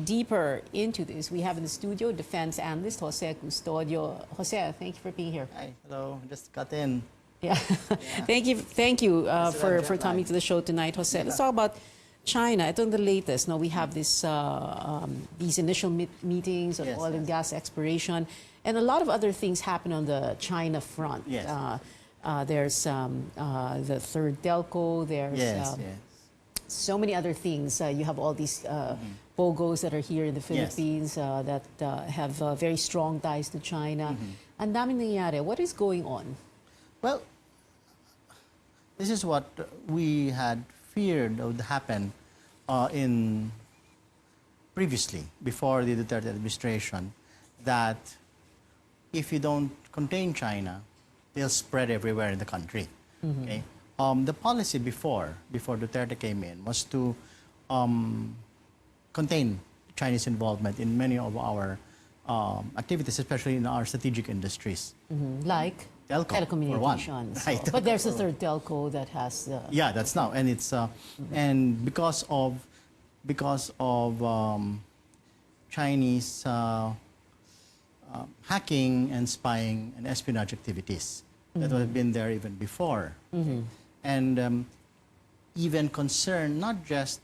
deeper into this, we have in the studio defense analyst Jose Custodio. Jose, thank you for being here. Hi, hello. Just got in. Yeah, thank you for coming to the show tonight, Jose. Let's talk about China. Ito the latest. Now we have this these initial meetings on oil and gas exploration, and a lot of other things happen on the China front. Yes. There's the third telco. There's so many other things. You have all these POGOs that are here in the Philippines that have very strong ties to China. Ang daming nangyayari. What is going on? Well, this is what we had feared would happen in previously, before the Duterte administration, that if you don't contain China, they'll spread everywhere in the country. Okay? The policy before Duterte came in was to contain Chinese involvement in many of our activities, especially in our strategic industries. Like? Telecommunications. Right. But there's a third telco that has... yeah, that's now. And it's and because of Chinese hacking and spying and espionage activities that would have been there even before. And even concern, not just...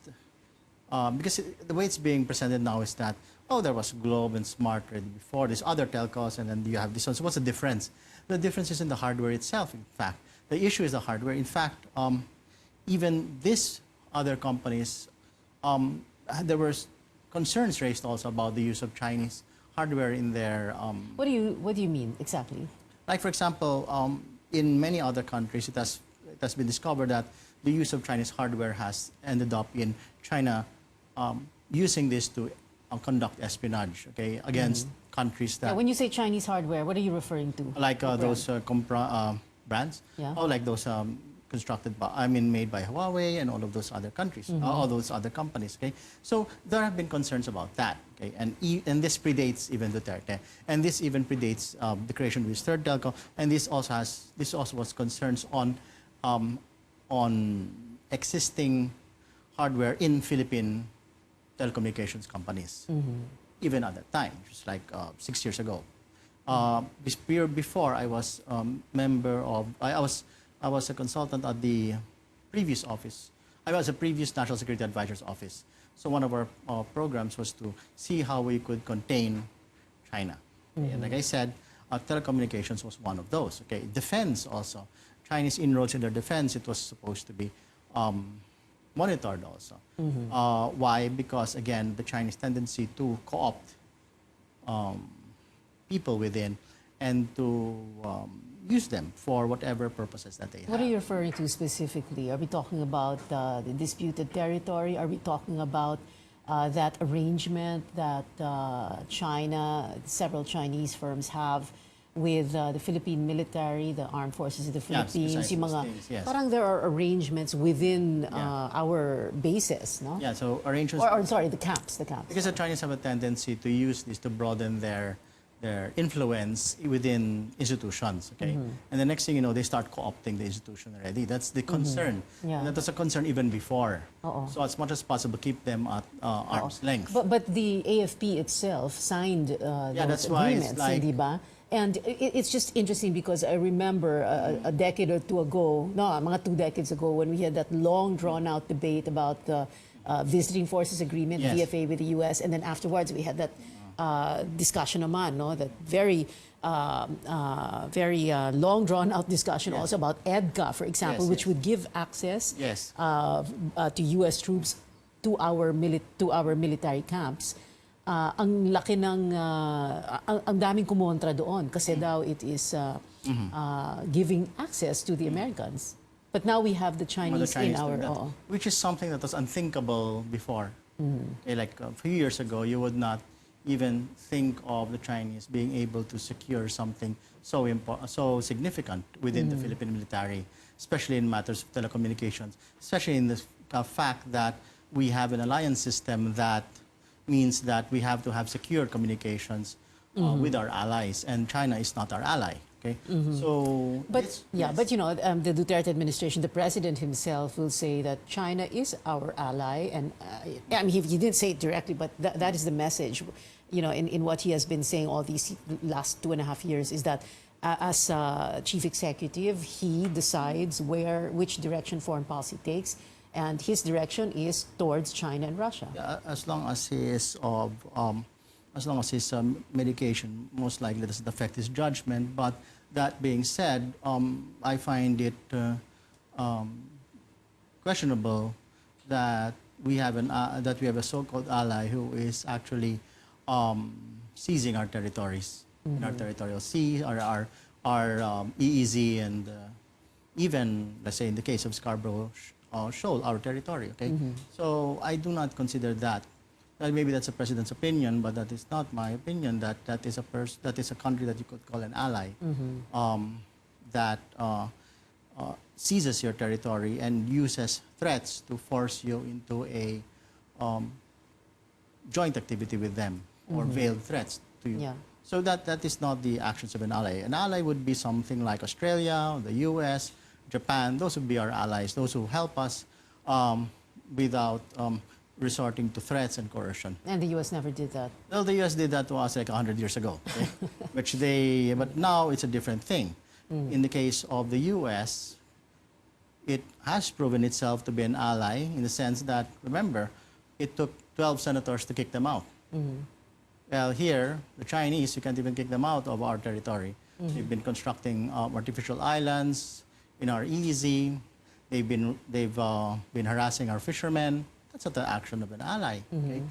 because the way it's being presented now is that, oh, there was Globe and Smart already before, there's other telcos, and then you have this one. So what's the difference? The difference is in the hardware itself, in fact. The issue is the hardware. In fact, even these other companies, there were concerns raised also about the use of Chinese hardware in their... What do you mean exactly? Like, for example, in many other countries, it has been discovered that the use of Chinese hardware has ended up in China using this to conduct espionage, okay, against countries that... Yeah, when you say Chinese hardware, what are you referring to? Like those brands? Yeah. Oh, like those made by Huawei and all of those other countries, all those other companies, okay? So there have been concerns about that, okay? And this predates even Duterte. And this even predates the creation of this third telco. And this also was concerns on existing hardware in Philippine telecommunications companies, even at that time, just like 6 years ago. This period before, I was I was a consultant at the previous office. I was a previous National Security Advisor's office. So one of our programs was to see how we could contain China. And like I said, telecommunications was one of those. Okay, defense also. Chinese inroads in their defense, it was supposed to be monitored also. Why? Because, again, the Chinese tendency to co-opt people within and to use them for whatever purposes that they have. What are you referring to specifically? Are we talking about the disputed territory? Are we talking about that arrangement that several Chinese firms have with the Philippine military, the armed forces of the Philippines? Yes, parang there are arrangements within our bases, no? Yeah, so arrangements... Or sorry, the camps. Because the Chinese have a tendency to use this to broaden their influence within institutions, okay? And the next thing you know, they start co-opting the institution already. That's the concern. And that was a concern even before. So as much as possible, keep them at arm's length. But the AFP itself signed those agreements, di ba? And it's just interesting because I remember a decade or two ago, mga 2 decades ago, when we had that long drawn-out debate about the visiting forces agreement, VFA with the U.S., and then afterwards we had that discussion naman, no? That very long drawn-out discussion also about EDCA, for example, which would give access to U.S. troops to our military camps. Ang laki ng ang daming kumontra doon kasi daw it is giving access to the Americans. But now we have the Chinese in our... Which is something that was unthinkable before. Like a few years ago, you would not even think of the Chinese being able to secure something so significant within the Philippine military, especially in matters of telecommunications, especially in the fact that we have an alliance system that means that we have to have secure communications with our allies, and China is not our ally. Okay, so but but you know, the Duterte administration, the president himself will say that China is our ally, and I mean, he didn't say it directly, but that is the message, you know, in what he has been saying all these last 2.5 years, is that as chief executive, he decides which direction foreign policy takes, and his direction is towards China and Russia. Yeah, as long as he is as long as his medication most likely doesn't affect his judgment. But that being said, I find it questionable that we have a so-called ally who is actually seizing our territories, in our territorial sea, our EEZ, and even, let's say, in the case of Scarborough Shoal, our territory. Okay, so I do not consider that. Well, maybe that's a president's opinion, but that is not my opinion. That is a country that you could call an ally, that seizes your territory and uses threats to force you into a joint activity with them, or veiled threats to you. Yeah. So that is not the actions of an ally. An ally would be something like Australia, the U.S., Japan. Those would be our allies. Those who help us without resorting to threats and coercion. And the U.S. never did that. Well, the U.S. did that to us like 100 years ago, okay? But now it's a different thing. In the case of the U.S., it has proven itself to be an ally in the sense that, remember, it took 12 senators to kick them out. Well, here, the Chinese, you can't even kick them out of our territory. They've been constructing artificial islands in our EEZ. They've been harassing our fishermen. That's not the action of an ally. Okay?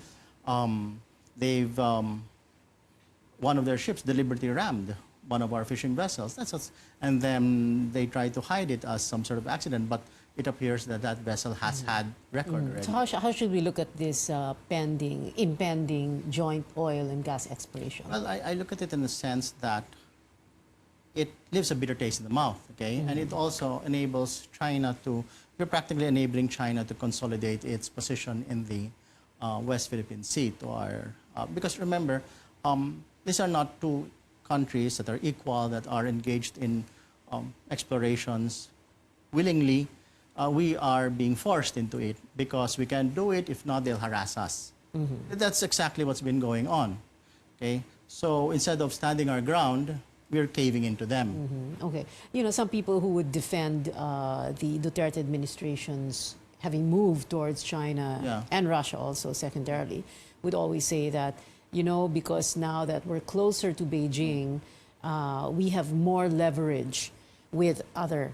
One of their ships deliberately rammed one of our fishing vessels. And then they tried to hide it as some sort of accident, but it appears that that vessel has had record already. So how should we look at this impending joint oil and gas exploration? Well, I look at it in the sense that it leaves a bitter taste in the mouth, okay? And it also enables China we're practically enabling China to consolidate its position in the West Philippine Sea because remember, these are not two countries that are equal, that are engaged in explorations willingly. We are being forced into it because we can't do it. If not, they'll harass us. That's exactly what's been going on, okay? So instead of standing our ground, we're caving into them. Okay. You know, some people who would defend the Duterte administration's having moved towards China and Russia also secondarily would always say that, you know, because now that we're closer to Beijing, we have more leverage with other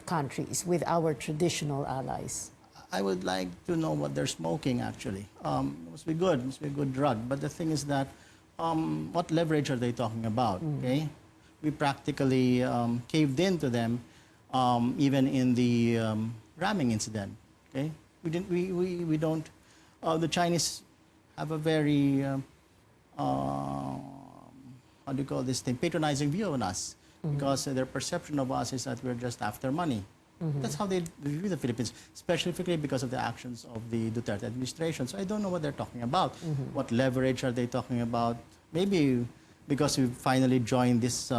countries, with our traditional allies. I would like to know what they're smoking, actually. It must be good. It must be a good drug. But the thing is that what leverage are they talking about? Okay, we practically caved into them, even in the ramming incident. Okay, we don't. The Chinese have a very how do you call this thing? Patronizing view on us, because their perception of us is that we're just after money. That's how they view the Philippines, specifically because of the actions of the Duterte administration. So I don't know what they're talking about. What leverage are they talking about? Maybe because we finally joined this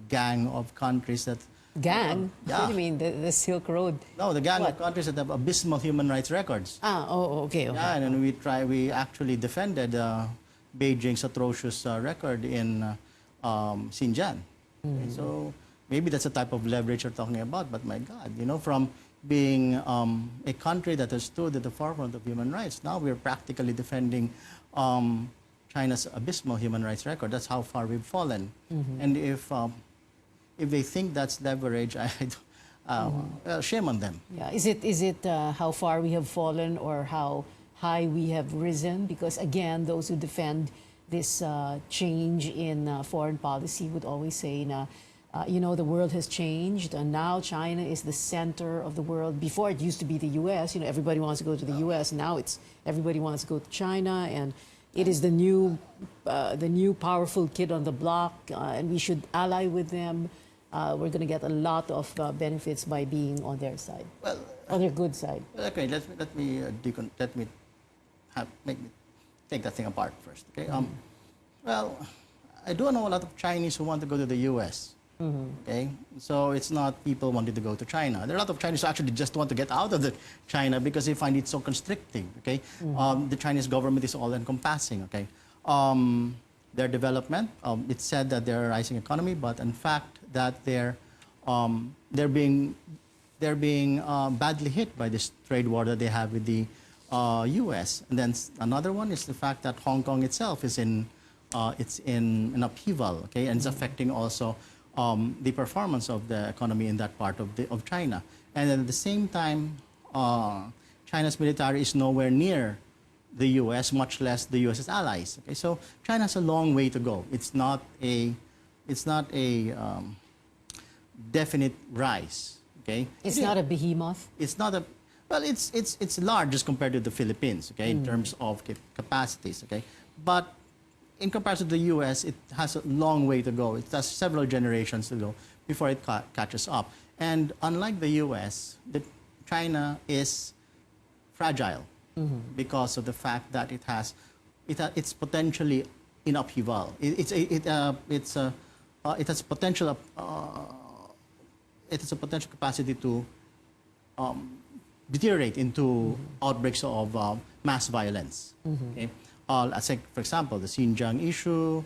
gang of countries that... Gang? What do you mean, the Silk Road? No, the gang of countries that have abysmal human rights records. Okay. Yeah, and we actually defended Beijing's atrocious record in Xinjiang. Okay, so maybe that's the type of leverage you're talking about, but my God, you know, from being a country that has stood at the forefront of human rights, now we're practically defending China's abysmal human rights record. That's how far we've fallen. And if they think that's leverage, well, shame on them. Yeah, is it how far we have fallen or how high we have risen? Because again, those who defend this change in foreign policy would always say, you know, the world has changed, and now China is the center of the world. Before it used to be the U.S. You know, everybody wants to go to the U.S. Now it's everybody wants to go to China, and it is the new powerful kid on the block, and we should ally with them. We're going to get a lot of benefits by being on their side, on their good side. Okay, let me take that thing apart first. Okay. Well, I do know a lot of Chinese who want to go to the U.S. Okay, so it's not people wanting to go to China. There are a lot of Chinese who actually just want to get out of China because they find it so constricting. Okay, the Chinese government is all encompassing. Okay, their development. It's said that they're a rising economy, but in fact that they're being badly hit by this trade war that they have with the U.S. And then another one is the fact that Hong Kong itself is in an upheaval. Okay, and it's affecting also the performance of the economy in that part of China. And then at the same time, China's military is nowhere near the U.S., much less the U.S.'s allies. Okay, so China has a long way to go. It's not a definite rise. Okay, it's not a behemoth. It's not a well. It's large as compared to the Philippines. Okay, in terms of capacities. Okay, but in comparison to the U.S., it has a long way to go. It has several generations to go before it catches up. And unlike the U.S., China is fragile because of the fact that it's potentially in upheaval. It has potential. It has a potential capacity to deteriorate into outbreaks of mass violence. Okay? Let's say, for example, the Xinjiang issue,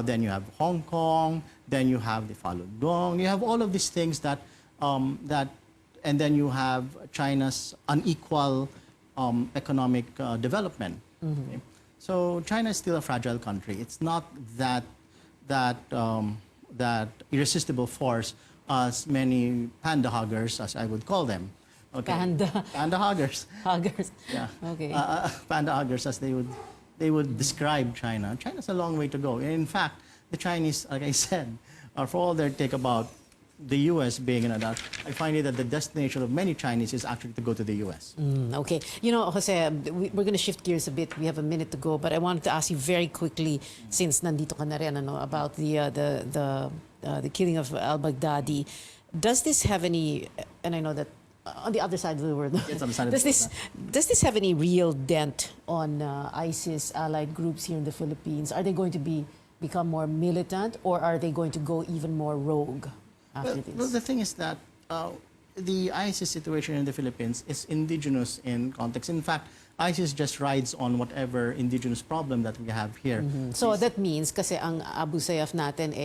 then you have Hong Kong, then you have the Falun Gong, you have all of these things and then you have China's unequal economic development. Okay? So China is still a fragile country. It's not that irresistible force as many panda huggers, as I would call them. Okay. Panda huggers. Huggers. Yeah. Okay. Panda huggers, as they would describe China. China's a long way to go. And in fact, the Chinese, like I said, for all their take about the U.S. being an adult, I find it that the destination of many Chinese is actually to go to the U.S. Okay. You know, Jose, we're going to shift gears a bit. We have a minute to go, but I wanted to ask you very quickly, since nandito ka na rin, about the killing of al-Baghdadi. Does this have any, and I know that on the other side of the world, does this have any real dent on ISIS allied groups here in the Philippines? Are they going to become more militant, or are they going to go even more rogue after this? Well, the thing is that the ISIS situation in the Philippines is indigenous in context. In fact, ISIS just rides on whatever indigenous problem that we have here. So that means, kasi ang Abu Sayyaf natin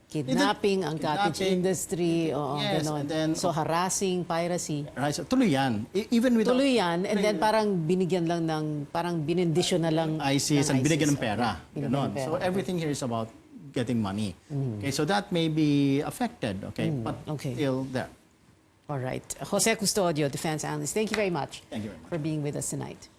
kidnapping, ang cottage industry, yes, ganon. And then, so harassing, piracy. Right, so tuloy yan. Even without, tuloy yan, and then parang binigyan lang ng, parang binindisyon na lang ISIS, and binigyan ng pera. Okay. So everything here is about getting money. Okay, so that may be affected, okay, but still there. All right. Jose Custodio, defense analyst, thank you very much Thank you very much for being with us tonight.